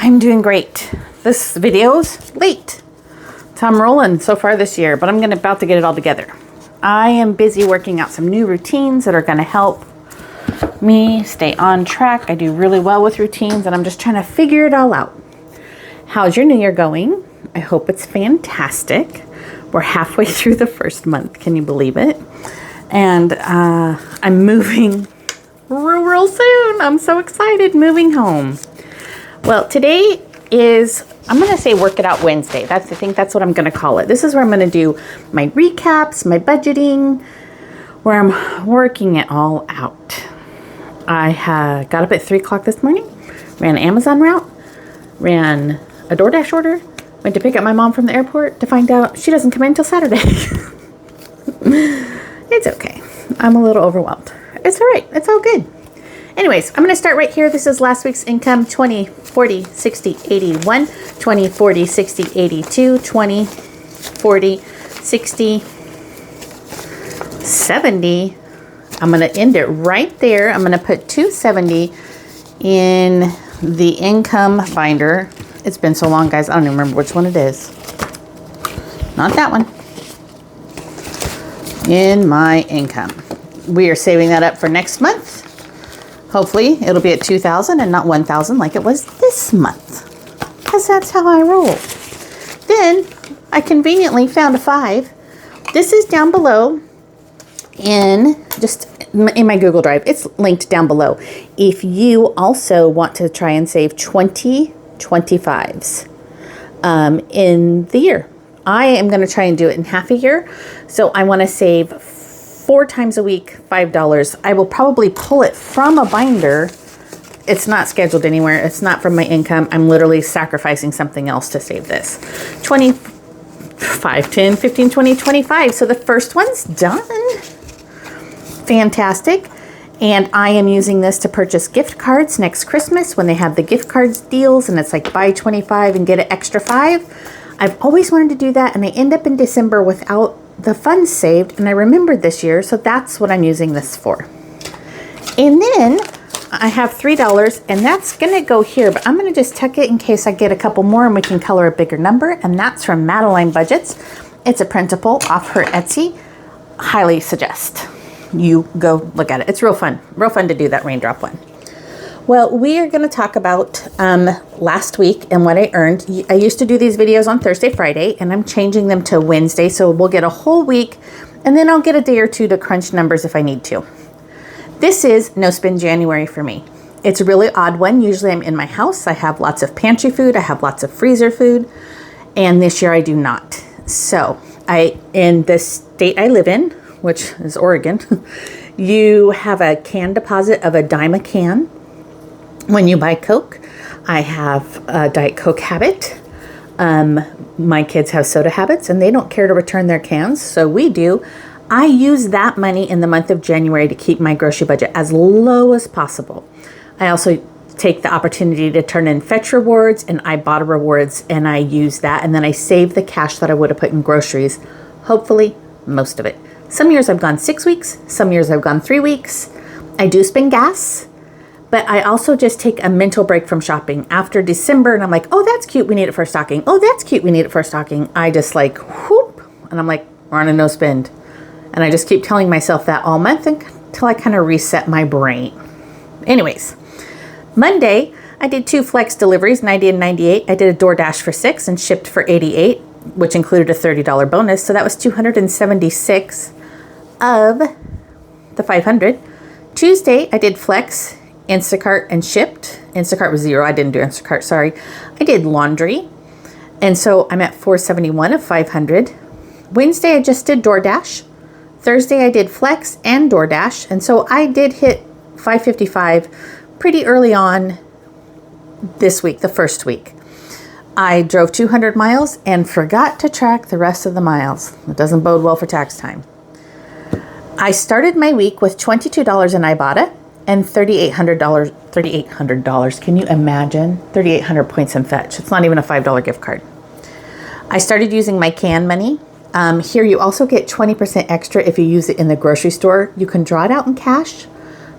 I'm doing great. This video's late. So I'm rolling so far this year, but I'm about to get it all together. I am busy working out some new routines that are going to help me stay on track. I do really well with routines, and I'm just trying to figure it all out. How's your new year going? I hope it's fantastic. We're halfway through the first month. Can you believe it? And I'm moving real soon. I'm so excited, moving home. Well, today is, I'm going to say Work It Out Wednesday. I think that's what I'm going to call it. This is where I'm going to do my recaps, my budgeting, where I'm working it all out. I got up at 3 o'clock this morning, ran an Amazon route, ran a DoorDash order, went to pick up my mom from the airport to find out she doesn't come in until Saturday. It's okay. I'm a little overwhelmed. It's all right. It's all good. Anyways, I'm going to start right here. This is last week's income: 20, 40, 60, 81, 20, 40, 60, 82, 20, 40, 60, 70. I'm going to end it right there. I'm going to put 270 in the income binder. It's been so long, guys. I don't even remember which one it is. Not that one. In my income. We are saving that up for next month. Hopefully it'll be at 2,000 and not 1,000 like it was this month, because that's how I roll. Then I conveniently found a 5. This is down below in my Google Drive. It's linked down below. If you also want to try and save 20 25s in the year, I am going to try and do it in half a year. So I want to save 4 times a week, $5. I will probably pull it from a binder. It's not scheduled anywhere. It's not from my income. I'm literally sacrificing something else to save this. 25, 10, 15, 20, 25. So the first one's done. Fantastic. And I am using this to purchase gift cards next Christmas when they have the gift cards deals, and it's like buy 25 and get an extra 5. I've always wanted to do that, and I end up in December without the funds saved, and I remembered this year, so that's what I'm using this for. And then I have $3, and that's gonna go here, but I'm gonna just tuck it in case I get a couple more and we can color a bigger number, and that's from Madeline Budgets. It's a printable off her Etsy. Highly suggest you go look at it. It's real fun to do that raindrop one. Well, we are going to talk about last week and what I earned. I used to do these videos on Thursday, Friday, and I'm changing them to Wednesday, so we'll get a whole week, and then I'll get a day or two to crunch numbers if I need to. This is No Spend January for me. It's a really odd one. Usually I'm in my house. I have lots of pantry food. I have lots of freezer food, and this year I do not. So in the state I live in, which is Oregon, you have a can deposit of $0.10 a can. When you buy Coke, I have a Diet Coke habit. My kids have soda habits, and they don't care to return their cans, so we do. I use that money in the month of January to keep my grocery budget as low as possible. I also take the opportunity to turn in Fetch rewards and Ibotta rewards, and I use that, and then I save the cash that I would have put in groceries, hopefully most of it. Some years I've gone 6 weeks, some years I've gone 3 weeks. I do spend gas. But I also just take a mental break from shopping after December, and I'm like, oh, that's cute, we need it for a stocking. Oh, that's cute, we need it for a stocking. I just like, whoop, and I'm like, we're on a no spend. And I just keep telling myself that all month until I kind of reset my brain. Anyways, Monday, I did 2 flex deliveries, 90 and 98. I did a DoorDash for 6 and shipped for 88, which included a $30 bonus. So that was 276 of the 500. Tuesday, I did flex, Instacart, and shipped. Instacart was 0. I didn't do Instacart, sorry. I did laundry. And so I'm at 471 of 500. Wednesday, I just did DoorDash. Thursday, I did flex and DoorDash. And so I did hit 555 pretty early on this week, the first week. I drove 200 miles and forgot to track the rest of the miles. It doesn't bode well for tax time. I started my week with $22 in Ibotta and $3,800. Can you imagine? 3,800 points in Fetch. It's not even a $5 gift card. I started using my can money. Here you also get 20% extra if you use it in the grocery store. You can draw it out in cash,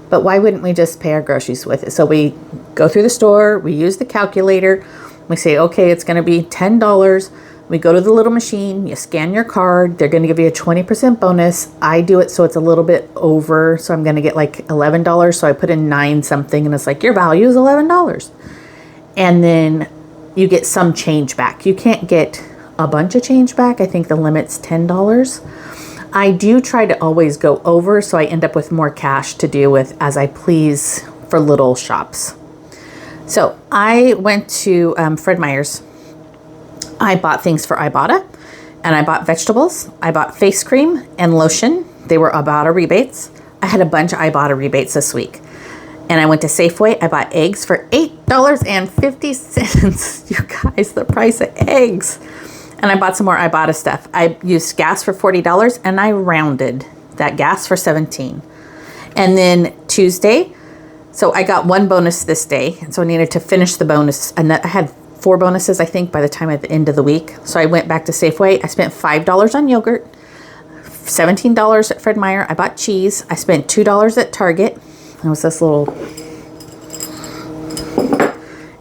But why wouldn't we just pay our groceries with it? So we go through the store, we use the calculator, we say, okay, it's going to be $10. We go to the little machine, you scan your card, they're going to give you a 20% bonus. I do it so it's a little bit over, so I'm going to get like $11. So I put in 9 something, and it's like, your value is $11. And then you get some change back. You can't get a bunch of change back. I think the limit's $10. I do try to always go over, so I end up with more cash to deal with as I please for little shops. So I went to Fred Meyer's. I bought things for Ibotta, and I bought vegetables. I bought face cream and lotion. They were Ibotta rebates. I had a bunch of Ibotta rebates this week. And I went to Safeway. I bought eggs for $8.50. You guys, the price of eggs. And I bought some more Ibotta stuff. I used gas for $40, and I rounded that gas for $17. And then Tuesday, so I got 1 bonus this day, and so I needed to finish the bonus. And I had 4 bonuses, I think, by the time at the end of the week. So I went back to Safeway. I spent $5 on yogurt, $17 at Fred Meyer. I bought cheese. I spent $2 at Target. It was this little...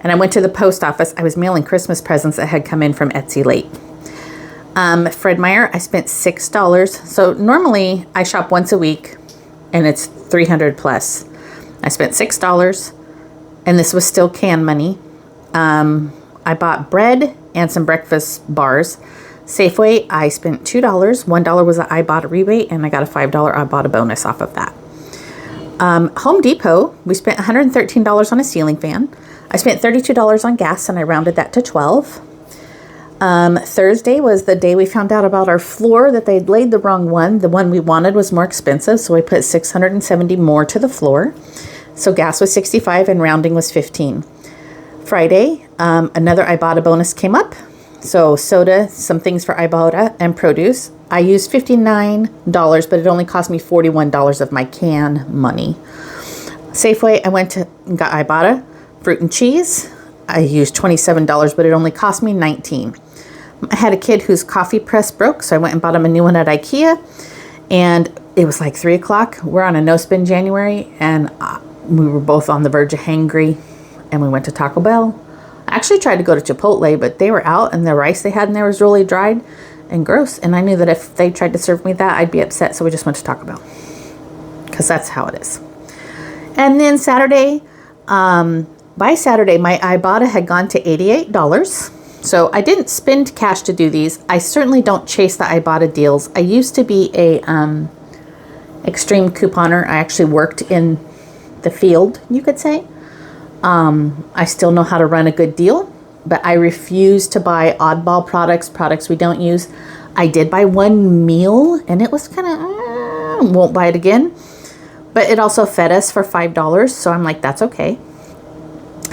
And I went to the post office. I was mailing Christmas presents that had come in from Etsy late. Fred Meyer, I spent $6. So normally I shop once a week, and it's $300 plus. I spent $6, and this was still can money. I bought bread and some breakfast bars. Safeway, I spent $2. $1 was an Ibotta rebate, and I got a $5 Ibotta bonus off of that. Home Depot, we spent $113 on a ceiling fan. I spent $32 on gas, and I rounded that to $12. Thursday was the day we found out about our floor, that they'd laid the wrong one. The one we wanted was more expensive, so we put $670 more to the floor. So gas was $65 and rounding was $15. Friday, another Ibotta bonus came up. So soda, some things for Ibotta, and produce. I used $59, but it only cost me $41 of my can money. Safeway, I went to and got Ibotta, fruit and cheese. I used $27, but it only cost me $19. I had a kid whose coffee press broke, so I went and bought him a new one at IKEA. And it was like 3 o'clock. We're on a no-spin January, and we were both on the verge of hangry, and we went to Taco Bell. I actually tried to go to Chipotle, but they were out, and the rice they had in there was really dried and gross. And I knew that if they tried to serve me that, I'd be upset, so we just went to Taco Bell, because that's how it is. And then Saturday, by Saturday, my Ibotta had gone to $88. So I didn't spend cash to do these. I certainly don't chase the Ibotta deals. I used to be a extreme couponer. I actually worked in the field, you could say. I still know how to run a good deal, but I refuse to buy oddball products we don't use. I did buy one meal, and it was kind of, won't buy it again. But it also fed us for $5, so I'm like, that's okay.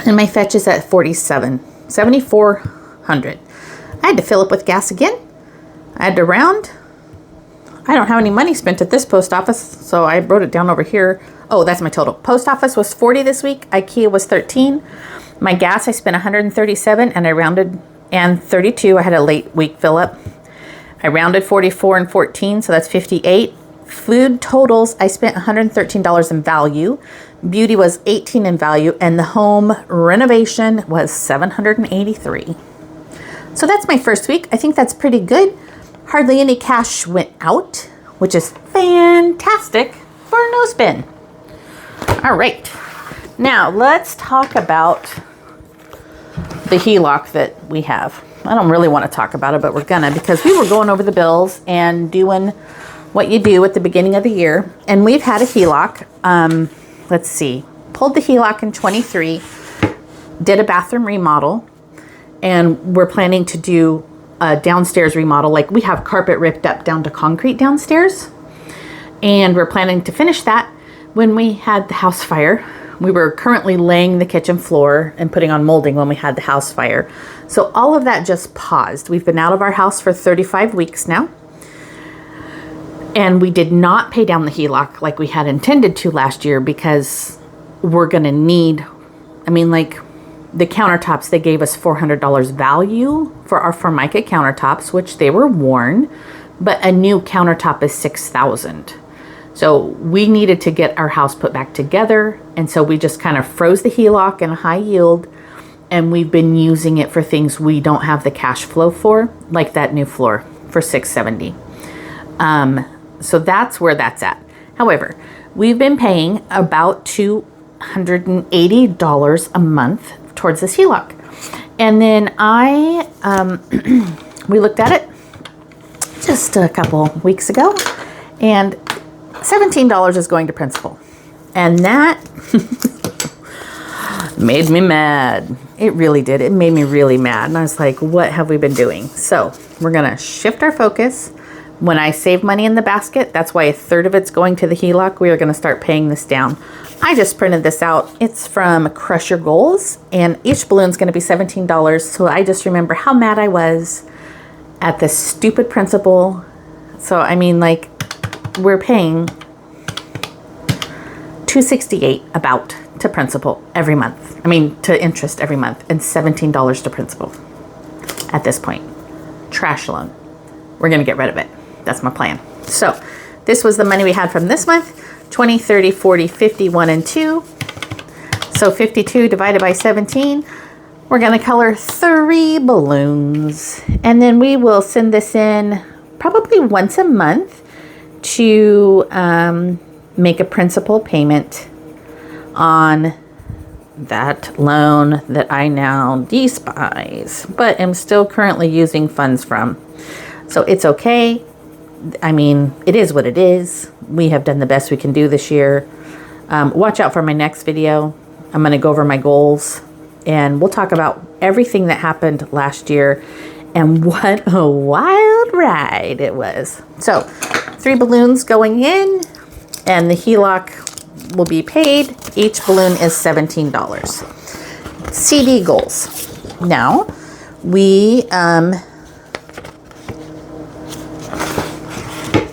And my fetch is at $7,400. I had to fill up with gas again. I had to round. I don't have any money spent at this post office, so I wrote it down over here. Oh, that's my total. Post office was $40 this week. IKEA was $13. My gas, I spent $137, and I rounded, and $32. I had a late week fill up. I rounded $44 and $14, so that's $58. Food totals, I spent $113 in value. Beauty was $18 in value, and the home renovation was $783. So that's my first week. I think that's pretty good. Hardly any cash went out, which is fantastic for a no spin. All right, now let's talk about the HELOC that we have. I don't really want to talk about it, but we're gonna, because we were going over the bills and doing what you do at the beginning of the year. And we've had a HELOC, let's see, pulled the HELOC in 23, did a bathroom remodel, and we're planning to do a downstairs remodel. Like, we have carpet ripped up down to concrete downstairs, and we're planning to finish that. When we had the house fire, we were currently laying the kitchen floor and putting on molding when we had the house fire. So all of that just paused. We've been out of our house for 35 weeks now. And we did not pay down the HELOC like we had intended to last year, because we're going to need, I mean, like, the countertops, they gave us $400 value for our Formica countertops, which they were worn, but a new countertop is $6,000. So we needed to get our house put back together. And so we just kind of froze the HELOC in a high yield. And we've been using it for things we don't have the cash flow for, like that new floor for $670. So that's where that's at. However, we've been paying about $280 a month towards this HELOC. And then we looked at it just a couple weeks ago, and $17 is going to principal. And that made me mad. It really did. It made me really mad. And I was like, what have we been doing? So we're going to shift our focus. When I save money in the basket, that's why a third of it's going to the HELOC. We are going to start paying this down. I just printed this out. It's from Crush Your Goals, and each balloon is going to be $17. So I just remember how mad I was at this stupid principal. So, I mean, like, we're paying $268 about to principal every month. I mean, to interest every month, and $17 to principal at this point. Trash loan. We're going to get rid of it. That's my plan. So this was the money we had from this month. 20, 30, 40, 50, 1 and 2. So 52 divided by 17. We're going to color 3 balloons. And then we will send this in probably once a month to make a principal payment on that loan that I now despise, but am still currently using funds from. So it's okay. I mean, it is what it is. We have done the best we can do this year. Watch out for my next video. I'm going to go over my goals, and we'll talk about everything that happened last year and what a wild ride it was. So 3 balloons going in, and the HELOC will be paid. Each balloon is $17. CD goals. Now, we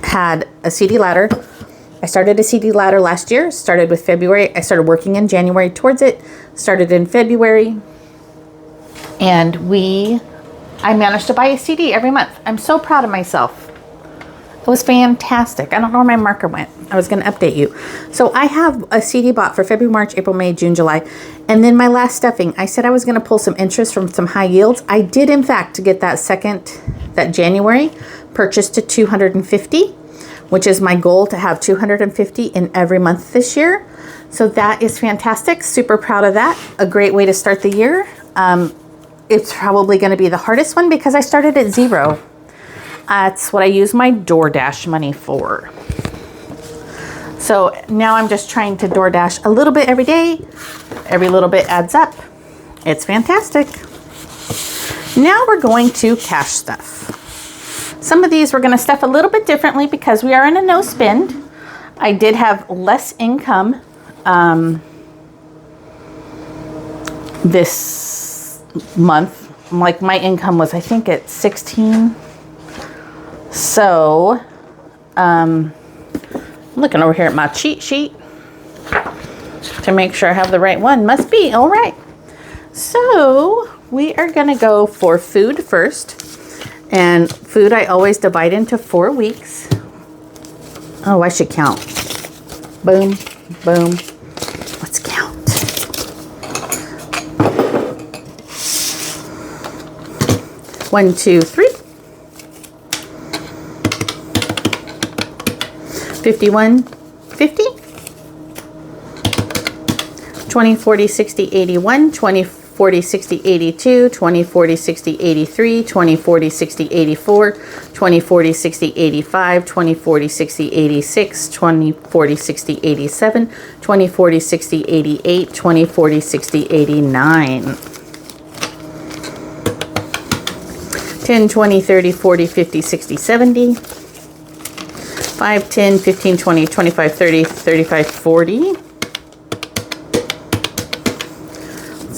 had a CD ladder. I started a CD ladder last year, started with February. I started working in January towards it, started in February. And I managed to buy a CD every month. I'm so proud of myself. It was fantastic. I don't know where my marker went. I was going to update you. So I have a CD bought for February, March, April, May, June, July. And then my last stuffing, I said I was going to pull some interest from some high yields. I did, in fact, to get that January purchase to 250, which is my goal, to have 250 in every month this year. So that is fantastic. Super proud of that. A great way to start the year. It's probably going to be the hardest one because I started at 0. That's what I use my DoorDash money for. So now I'm just trying to DoorDash a little bit every day. Every little bit adds up. It's fantastic. Now we're going to cash stuff. Some of these we're going to stuff a little bit differently because we are in a no spend. I did have less income this month. Like, my income was, I think, at 16. So, I'm looking over here at my cheat sheet to make sure I have the right one. Must be. All right. So, we are going to go for food first. And food I always divide into 4 weeks. Oh, I should count. Boom, boom. Let's count. 1, 2, 3. 51, 50. 20, 40, 60, 81, 20, 40, 60, 82, 20, 40, 60, 83, 20, 40, 60, 84, 20, 40, 60, 85, 20, 40, 60, 86, 20, 40, 60, 87, 20, 40, 60, 88, 20, 40, 60, 89. 10, 20, 30, 40, 50, 60, 70. 5, 10, 15, 20, 25, 30, 35, 40.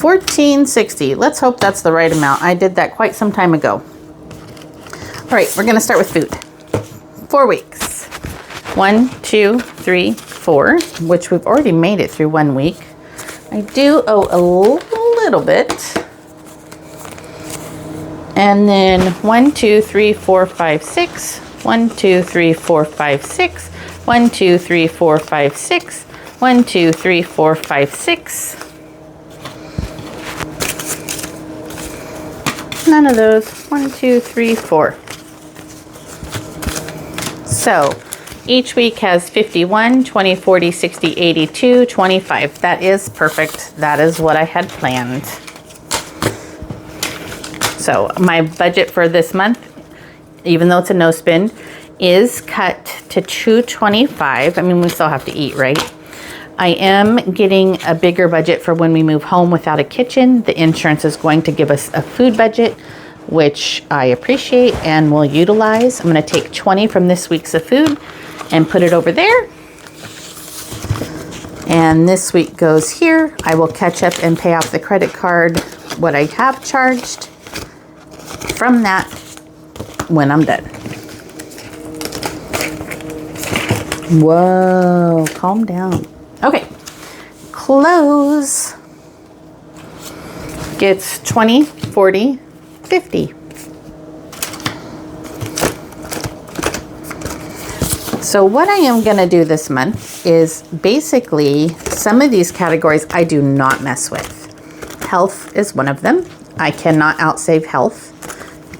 1460. Let's hope that's the right amount. I did that quite some time ago. All right, we're going to start with food. 4 weeks. 1, 2, 3, 4, which we've already made it through 1 week. I do owe a little bit. And then 1, 2, 3, 4, 5, 6. 1, 2, 3, 4, 5, 6. 1, 1, 2, 3, 4, 5, 6. 1, 2, 3, 4, 5, 6. None of those. 1, 2, 3, 4. So each week has 51, 20, 40, 60, 82, 25. That is perfect. That is what I had planned. So my budget for this month, even though it's a no spend, is cut to $225. I mean, we still have to eat, right? I am getting a bigger budget for when we move home without a kitchen. The insurance is going to give us a food budget, which I appreciate and will utilize. I'm going to take 20 from this week's of food and put it over there. And this week goes here. I will catch up and pay off the credit card, what I have charged from that when I'm done. Whoa, calm down. Okay, clothes gets 20, 40, 50. So what I am going to do this month is basically some of these categories I do not mess with. Health is one of them. I cannot outsave health.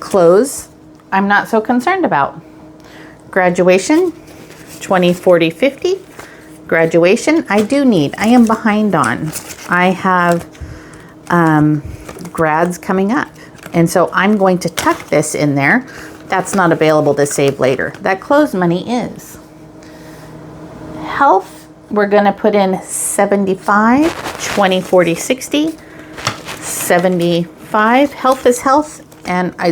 Clothes, I'm not so concerned about. Graduation, 20, 40, 50. Graduation, I do need. I am behind on. I have grads coming up. And so I'm going to tuck this in there. That's not available to save later. That clothes money is. Health, we're going to put in 75, 20, 40, 60, 75. Health is health. And I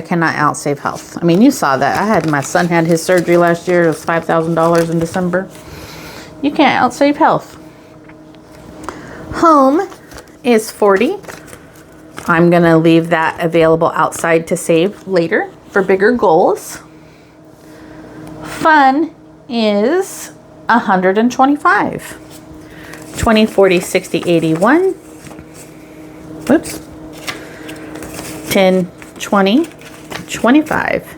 cannot outsave health. I mean, you saw that. My son had his surgery last year. It was $5,000 in December. You can't outsave health. Home is 40. I'm going to leave that available outside to save later for bigger goals. Fun is 125. 20, 40, 60, 81. Whoops. 10, 20, 25.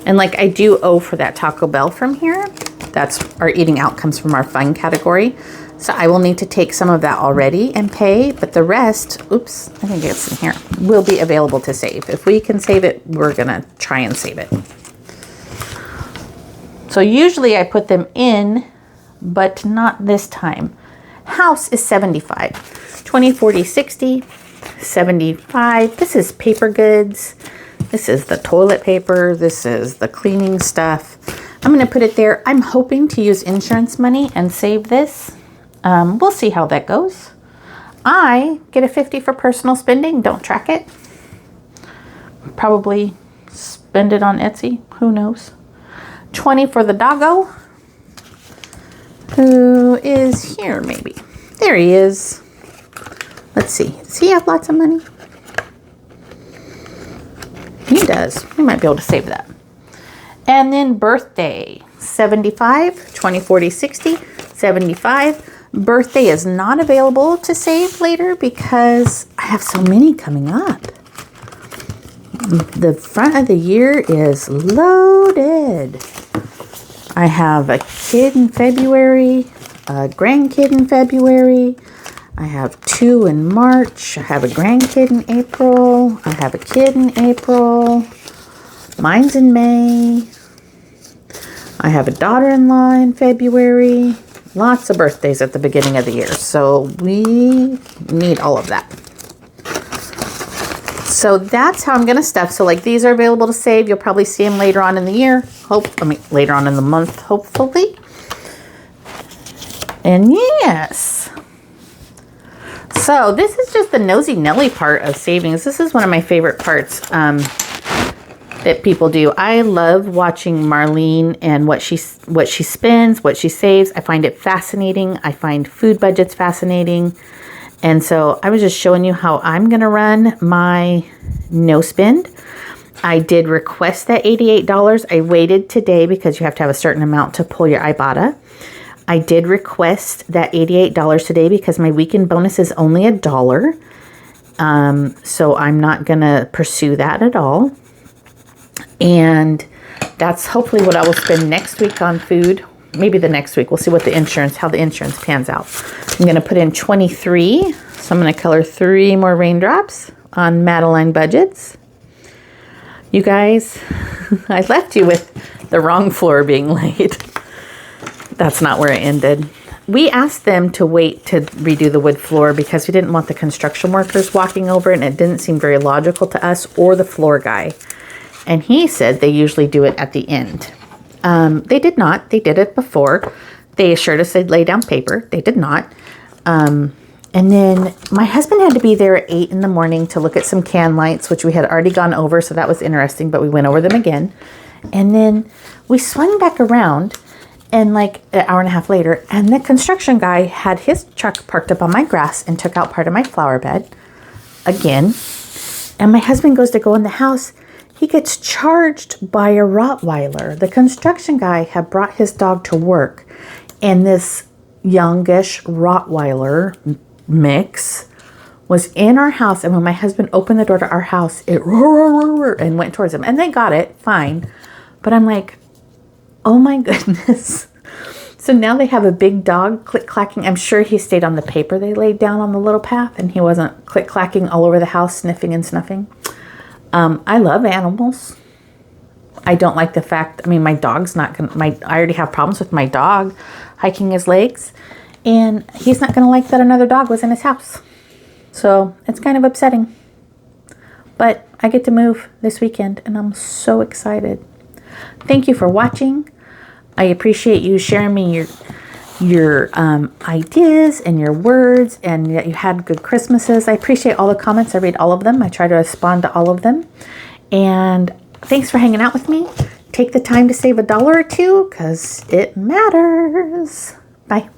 And like I do owe for that Taco Bell from here. That's our eating out comes from our fun category. So I will need to take some of that already and pay, but the rest, oops, I think it's in here, will be available to save. If we can save it, we're gonna try and save it. So usually I put them in, but not this time. House is 75. 20, 40, 60. 75. This is paper goods. This is the toilet paper. This is the cleaning stuff. I'm going to put it there. I'm hoping to use insurance money and save this. We'll see how that goes. I get a 50 for personal spending. Don't track it. Probably spend it on Etsy. Who knows? 20 for the doggo. Who is here maybe? There he is. Let's see. Does he have lots of money? He does. We might be able to save that. And then birthday. 75, 20, 40, 60, 75. Birthday is not available to save later because I have so many coming up. The front of the year is loaded. I have a kid in February, a grandkid in February. I have 2 in March. I have a grandkid in April. I have a kid in April. Mine's in May. I have a daughter-in-law in February. Lots of birthdays at the beginning of the year. So we need all of that. So that's how I'm going to stuff. So like these are available to save. You'll probably see them later on in the year. Later on in the month, hopefully. And yes. So this is just the nosy Nelly part of savings. This is one of my favorite parts that people do. I love watching Marlene and what she spends, what she saves. I find it fascinating. I find food budgets fascinating. And so I was just showing you how I'm going to run my no spend. I did request that $88. I waited today because you have to have a certain amount to pull your Ibotta. I did request that $88 today because my weekend bonus is only $1. So I'm not going to pursue that at all. And that's hopefully what I will spend next week on food maybe the next week. We'll see what how the insurance pans out. I'm going to put in 23. So I'm going to color 3 more raindrops on Madeline Budgets. You guys, I left you with the wrong floor being laid. That's not where it ended. We asked them to wait to redo the wood floor because we didn't want the construction workers walking over it, and it didn't seem very logical to us or the floor guy. And he said they usually do it at the end. They did not. They did it before. They assured us they'd lay down paper. They did not. And then my husband had to be there at 8 in the morning to look at some can lights, which we had already gone over, so that was interesting, but we went over them again. And then we swung back around, and like an hour and a half later, and the construction guy had his truck parked up on my grass and took out part of my flower bed again. And my husband goes to go in the house. He gets charged by a Rottweiler. The construction guy had brought his dog to work, and this youngish Rottweiler mix was in our house. And when my husband opened the door to our house, it roared and went towards him. And they got it fine. But I'm like, oh my goodness. So now they have a big dog click-clacking. I'm sure he stayed on the paper they laid down on the little path, and he wasn't click-clacking all over the house, sniffing and snuffing. I love animals. I don't like the fact, my dog's not going to, I already have problems with my dog hiking his legs, and he's not going to like that another dog was in his house. So it's kind of upsetting. But I get to move this weekend, and I'm so excited. Thank you for watching. I appreciate you sharing me your ideas and your words, and that you had good Christmases. I appreciate all the comments. I read all of them. I try to respond to all of them. And thanks for hanging out with me. Take the time to save $1 or $2 because it matters. Bye.